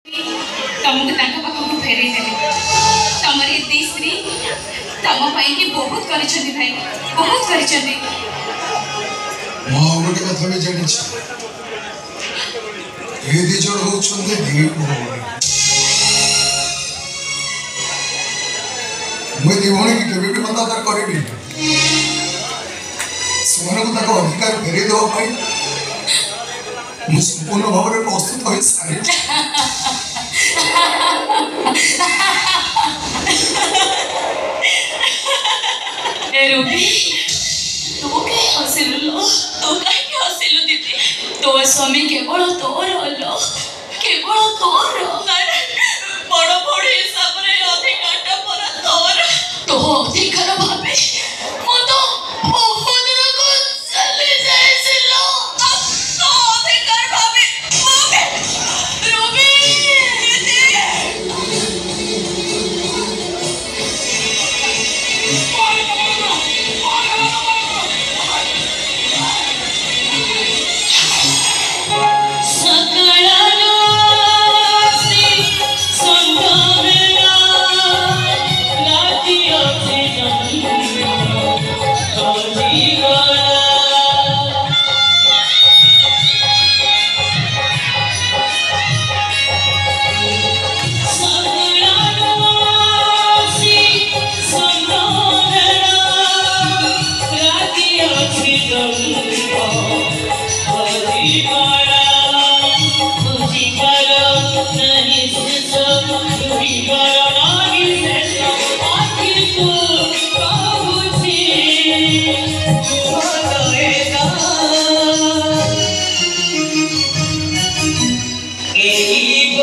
तुमको ताका पाखक फेरई देले तमर एते स्त्री तम पई के बहुत करिसथि भाई बहुत करिसथि मो गोटे कथा भी जानि छी ए दी जण होछन्ते दी मैं दिवणी की केबे भी मतादार करेबी सेमान को ताको अधिकार फेरई दो भाई मु संपूर्ण भाव में प्रस्तुत होई सारे ए रूबी तू के हसिलु तू काहे के हसिलु दीदी तो स्वामी केवल तोर हलो केवल तोर बड़ बड़ हिसाब रे अधिकारटा पर तोर तो अधिकार भाबे मो तो बहुत रको चले जाइसिलो अब तो अधिकार भाबे मोके रूबी Hey,